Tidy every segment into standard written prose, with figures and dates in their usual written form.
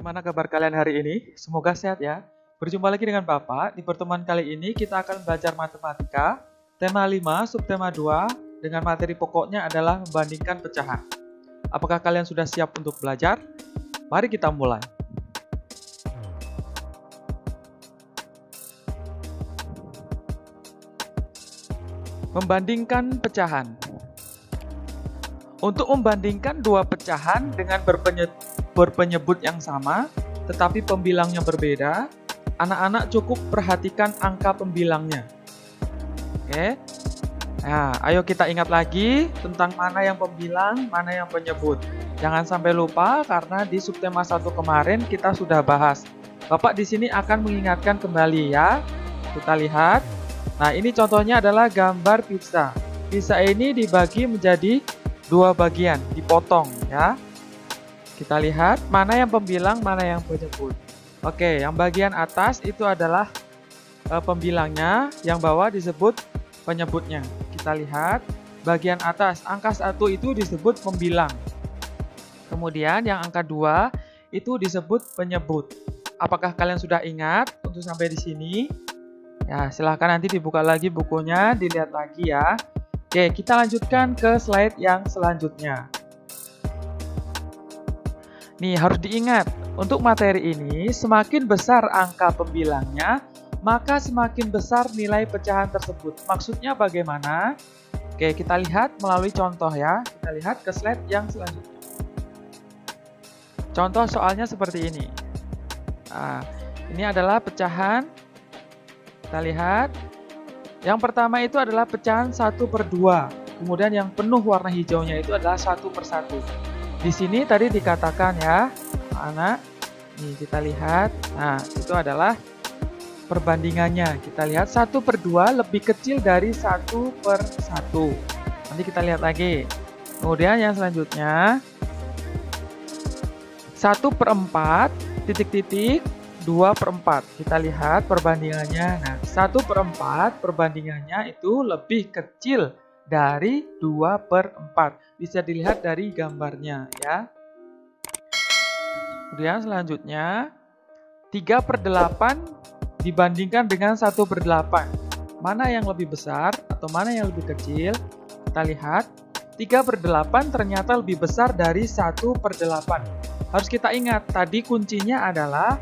Bagaimana kabar kalian hari ini? Semoga sehat ya. Berjumpa lagi dengan Bapak. Di pertemuan kali ini kita akan belajar matematika, tema 5, subtema 2, dengan materi pokoknya adalah membandingkan pecahan. Apakah kalian sudah siap untuk belajar? Mari kita mulai. Membandingkan pecahan. Untuk membandingkan dua pecahan dengan berpenyebut yang sama, tetapi pembilangnya berbeda, anak-anak cukup perhatikan angka pembilangnya. Oke. Nah, ayo kita ingat lagi tentang mana yang pembilang, mana yang penyebut. Jangan sampai lupa karena di subtema 1 kemarin kita sudah bahas. Bapak di sini akan mengingatkan kembali ya. Kita lihat. Nah, ini contohnya adalah gambar pizza. Pizza ini dibagi menjadi dua bagian, dipotong ya. Kita lihat mana yang pembilang, mana yang penyebut. Oke, yang bagian atas itu adalah pembilangnya, yang bawah disebut penyebutnya. Kita lihat bagian atas, angka 1 itu disebut pembilang. Kemudian yang angka 2 itu disebut penyebut. Apakah kalian sudah ingat untuk sampai di sini? Ya, silahkan nanti dibuka lagi bukunya, dilihat lagi ya. Oke, kita lanjutkan ke slide yang selanjutnya. Nih, harus diingat, untuk materi ini semakin besar angka pembilangnya, maka semakin besar nilai pecahan tersebut. Maksudnya bagaimana? Oke, kita lihat melalui contoh ya. Kita lihat ke slide yang selanjutnya. Contoh soalnya seperti ini. Nah, ini adalah pecahan. Kita lihat. Yang pertama itu adalah pecahan 1/2. Kemudian yang penuh warna hijaunya itu adalah 1/1. Di sini tadi dikatakan ya, anak. Nih kita lihat. Nah, itu adalah perbandingannya. Kita lihat 1/2 lebih kecil dari 1/1. Nanti kita lihat lagi. Kemudian yang selanjutnya 1/4 titik-titik 2/4. Kita lihat perbandingannya. Nah, 1/4 perbandingannya itu lebih kecil dari 2/4. Bisa dilihat dari gambarnya ya. Kemudian selanjutnya 3/8 dibandingkan dengan 1/8. Mana yang lebih besar atau mana yang lebih kecil? Kita lihat 3/8 ternyata lebih besar dari 1/8. Harus kita ingat, tadi kuncinya adalah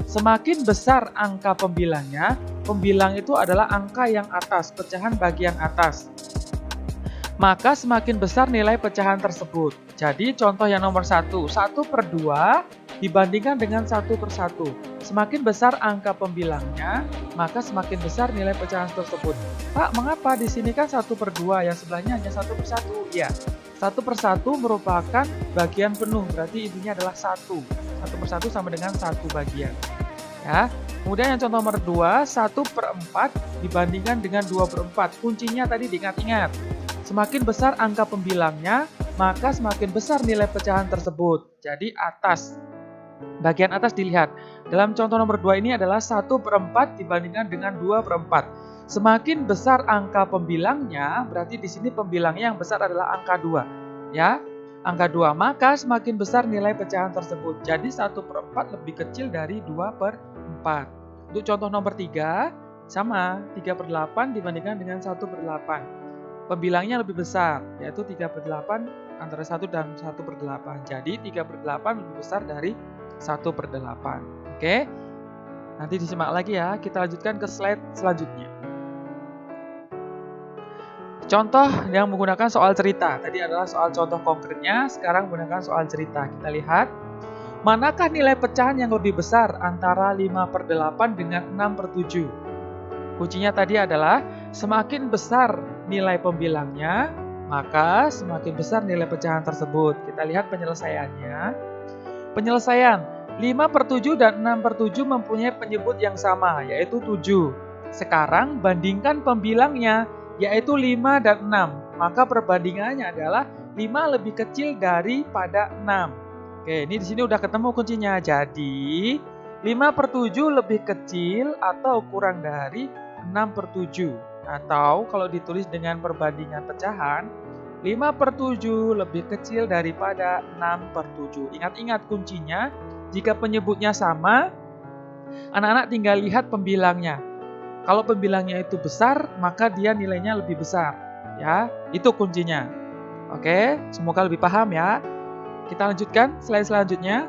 semakin besar angka pembilangnya, pembilang itu adalah angka yang atas, pecahan bagian atas. Maka semakin besar nilai pecahan tersebut. Jadi contoh yang nomor 1, 1/2 dibandingkan dengan 1/1. Semakin besar angka pembilangnya, maka semakin besar nilai pecahan tersebut. Pak, mengapa di sini kan 1/2, yang sebelahnya hanya 1/1? Ya, 1/1 merupakan bagian penuh, berarti intinya adalah 1. 1/1 sama dengan 1 bagian. Ya. Kemudian yang contoh nomor 2, 1/4 dibandingkan dengan 2/4. Kuncinya tadi diingat-ingat. Semakin besar angka pembilangnya, maka semakin besar nilai pecahan tersebut. Jadi atas. Bagian atas dilihat. Dalam contoh nomor 2 ini adalah 1/4 dibandingkan dengan 2/4. Semakin besar angka pembilangnya, berarti di sini pembilangnya yang besar adalah angka 2. Ya. Angka 2, maka semakin besar nilai pecahan tersebut. Jadi 1/4 lebih kecil dari 2/4. Untuk contoh nomor 3, sama 3/8 dibandingkan dengan 1/8. Pembilangnya lebih besar, yaitu 3/8 antara 1 dan 1/8. Jadi 3/8 lebih besar dari 1/8. Oke, nanti disimak lagi ya. Kita lanjutkan ke slide selanjutnya. Contoh yang menggunakan soal cerita. Tadi adalah soal contoh konkretnya, sekarang menggunakan soal cerita. Kita lihat, manakah nilai pecahan yang lebih besar antara 5/8 dengan 6/7? Kuncinya tadi adalah semakin besar nilai pembilangnya, maka semakin besar nilai pecahan tersebut. Kita lihat penyelesaiannya. Penyelesaian 5/7 dan 6/7 mempunyai penyebut yang sama, yaitu 7. Sekarang bandingkan pembilangnya, yaitu 5 dan 6. Maka perbandingannya adalah 5 lebih kecil daripada 6. Oke, ini di sini udah ketemu kuncinya. Jadi 5/7 lebih kecil atau kurang dari 6/7. Atau kalau ditulis dengan perbandingan pecahan, 5/7 lebih kecil daripada 6/7. Ingat-ingat kuncinya, Jika penyebutnya sama, anak-anak tinggal lihat pembilangnya. Kalau pembilangnya itu besar, maka dia nilainya lebih besar. Ya, itu kuncinya. Oke, semoga lebih paham ya. Kita lanjutkan slide selanjutnya.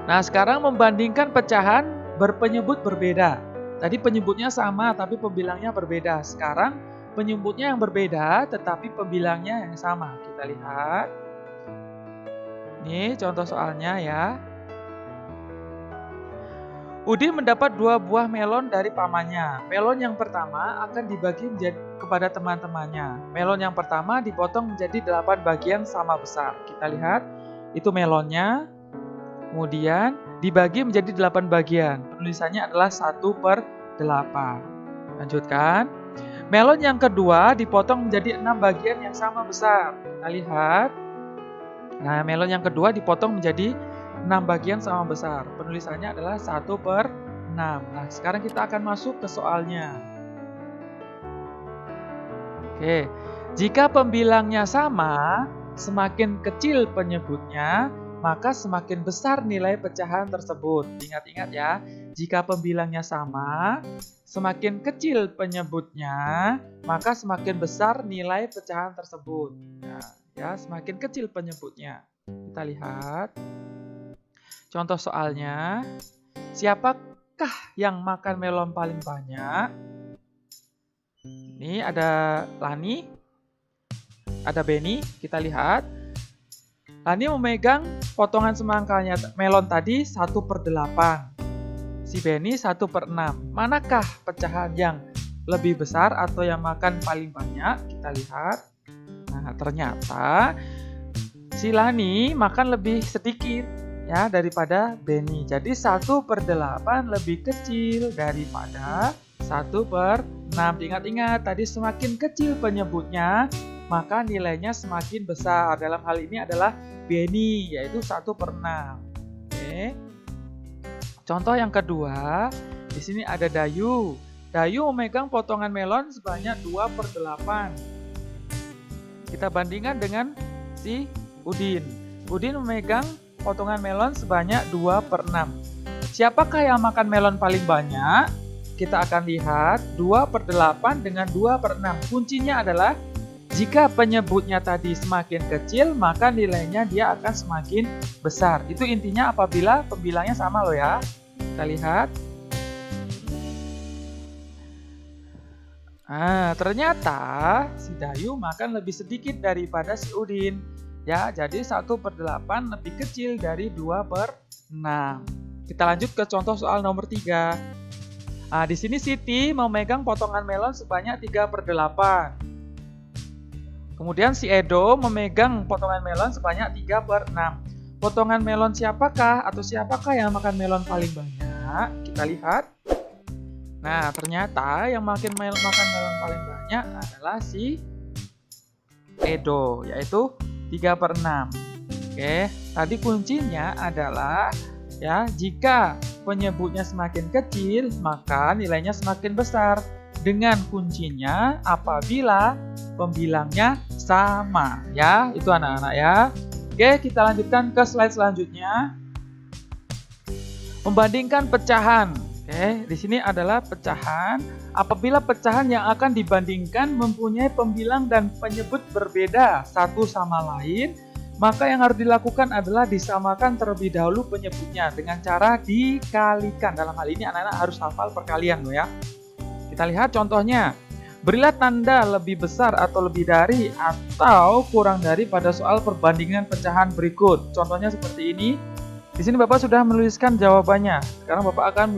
Nah, sekarang membandingkan pecahan berpenyebut berbeda. Tadi penyebutnya sama, tapi pembilangnya berbeda. Sekarang penyebutnya yang berbeda, tetapi pembilangnya yang sama. Kita lihat. Ini contoh soalnya ya. Udin mendapat 2 buah melon dari pamannya. Melon yang pertama akan dibagi kepada teman-temannya. Melon yang pertama dipotong menjadi 8 bagian sama besar. Kita lihat, itu melonnya. Kemudian dibagi menjadi 8 bagian. Penulisannya adalah 1/8. Lanjutkan. Melon yang kedua dipotong menjadi 6 bagian yang sama besar. Kita lihat. Nah, melon yang kedua dipotong menjadi 6 bagian sama besar. Penulisannya adalah 1/6. Nah, sekarang kita akan masuk ke soalnya. Oke, jika pembilangnya sama, semakin kecil penyebutnya, maka semakin besar nilai pecahan tersebut. Ingat-ingat ya, jika pembilangnya sama, semakin kecil penyebutnya, maka semakin besar nilai pecahan tersebut. Nah, ya, semakin kecil penyebutnya. Kita lihat. Contoh soalnya, siapakah yang makan melon paling banyak? Ini ada Lani, ada Benny, kita lihat. Lani memegang potongan semangkanya melon tadi 1/8. Si Benny 1/6. Manakah pecahan yang lebih besar atau yang makan paling banyak? Kita lihat. Nah, ternyata si Lani makan lebih sedikit ya daripada Benny. Jadi 1/8 lebih kecil daripada 1/6. Ingat-ingat tadi semakin kecil penyebutnya, maka nilainya semakin besar. Dalam hal ini adalah Benny, yaitu 1/6. Oke. Contoh yang kedua, di sini ada Dayu. Dayu memegang potongan melon sebanyak 2/8. Kita bandingkan dengan si Udin. Udin memegang potongan melon sebanyak 2/6. Siapakah yang makan melon paling banyak? Kita akan lihat 2/8 dengan 2/6. Kuncinya adalah jika penyebutnya tadi semakin kecil, maka nilainya dia akan semakin besar. Itu intinya apabila pembilangnya sama loh ya. Kita lihat. Nah, ternyata si Dayu makan lebih sedikit daripada si Udin. Ya, jadi 1/8 lebih kecil dari 2/6. Kita lanjut ke contoh soal nomor 3. Nah, di sini Siti memegang potongan melon sebanyak 3/8. Kemudian si Edo memegang potongan melon sebanyak 3/6. Potongan melon siapakah atau siapakah yang makan melon paling banyak? Kita lihat. Nah, ternyata yang makan melon paling banyak adalah si Edo, yaitu 3/6. Oke, tadi kuncinya adalah ya, jika penyebutnya semakin kecil, maka nilainya semakin besar. Dengan kuncinya apabila pembilangnya sama, ya, itu anak-anak ya. Oke, kita lanjutkan ke slide selanjutnya. Membandingkan pecahan. Oke, di sini adalah pecahan. Apabila pecahan yang akan dibandingkan mempunyai pembilang dan penyebut berbeda satu sama lain, maka yang harus dilakukan adalah disamakan terlebih dahulu penyebutnya dengan cara dikalikan. Dalam hal ini anak-anak harus hafal perkalian loh ya. Kita lihat contohnya. Berilah tanda lebih besar atau lebih dari atau kurang dari pada soal perbandingan pecahan berikut. Contohnya seperti ini. Di sini Bapak sudah menuliskan jawabannya. Sekarang Bapak akan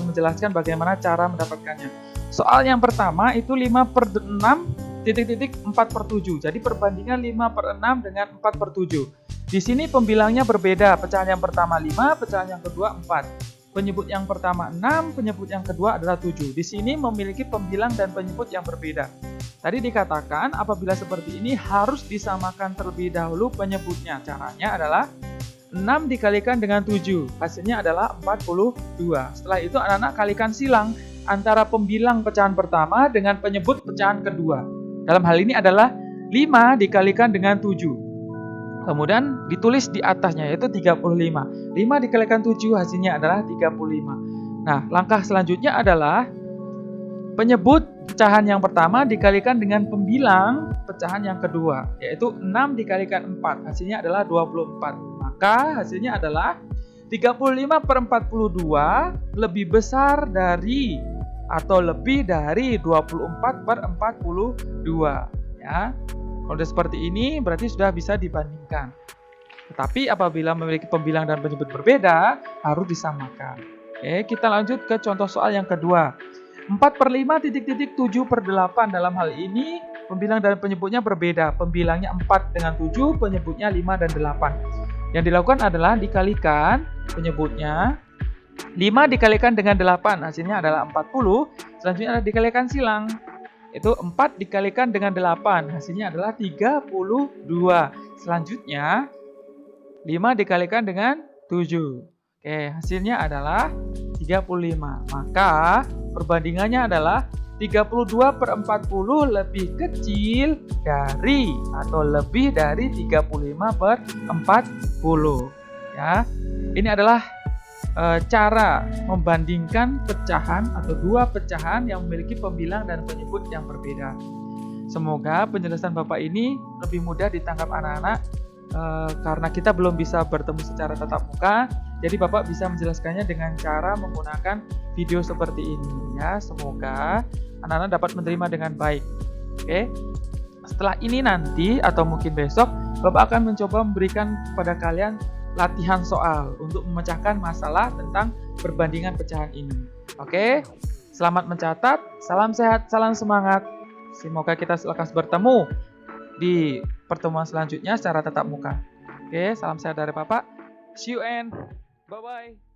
menjelaskan bagaimana cara mendapatkannya. Soal yang pertama itu 5/6 4/7. Jadi perbandingan 5/6 dengan 4/7. Di sini pembilangnya berbeda. Pecahan yang pertama 5, pecahan yang kedua 4. Penyebut yang pertama 6, penyebut yang kedua adalah 7. Di sini memiliki pembilang dan penyebut yang berbeda. Tadi dikatakan apabila seperti ini harus disamakan terlebih dahulu penyebutnya. Caranya adalah 6 dikalikan dengan 7, hasilnya adalah 42. Setelah itu anak-anak kalikan silang antara pembilang pecahan pertama dengan penyebut pecahan kedua. Dalam hal ini adalah 5 dikalikan dengan 7. Kemudian ditulis di atasnya yaitu 35. 5 dikalikan 7 hasilnya adalah 35. Nah, langkah selanjutnya adalah penyebut pecahan yang pertama dikalikan dengan pembilang pecahan yang kedua, yaitu 6 dikalikan 4, hasilnya adalah 24. Maka hasilnya adalah 35/42 lebih besar dari atau lebih dari 24/42. Ya. Kalau sudah seperti ini berarti sudah bisa dibandingkan. Tetapi apabila memiliki pembilang dan penyebut berbeda, harus disamakan. Oke, kita lanjut ke contoh soal yang kedua. 4/5 dalam hal ini pembilang dan penyebutnya berbeda. Pembilangnya 4 dengan 7, penyebutnya 5 dan 8. Yang dilakukan adalah dikalikan penyebutnya. 5 dikalikan dengan 8, hasilnya adalah 40. Selanjutnya adalah dikalikan silang. Itu 4 dikalikan dengan 8, hasilnya adalah 32. Selanjutnya 5 dikalikan dengan 7. Oke, hasilnya adalah 35. Maka perbandingannya adalah 32/40 lebih kecil dari atau lebih dari 35/40. Ya. Ini adalah cara membandingkan pecahan atau dua pecahan yang memiliki pembilang dan penyebut yang berbeda. Semoga penjelasan Bapak ini lebih mudah ditangkap anak-anak karena kita belum bisa bertemu secara tatap muka. Jadi Bapak bisa menjelaskannya dengan cara menggunakan video seperti ini ya. Semoga anak-anak dapat menerima dengan baik. Oke. Setelah ini nanti atau mungkin besok Bapak akan mencoba memberikan kepada kalian latihan soal untuk memecahkan masalah tentang perbandingan pecahan ini. Oke. Selamat mencatat, salam sehat, salam semangat. Semoga kita lekas bertemu di pertemuan selanjutnya secara tatap muka. Oke, salam sehat dari Bapak. See you and bye-bye.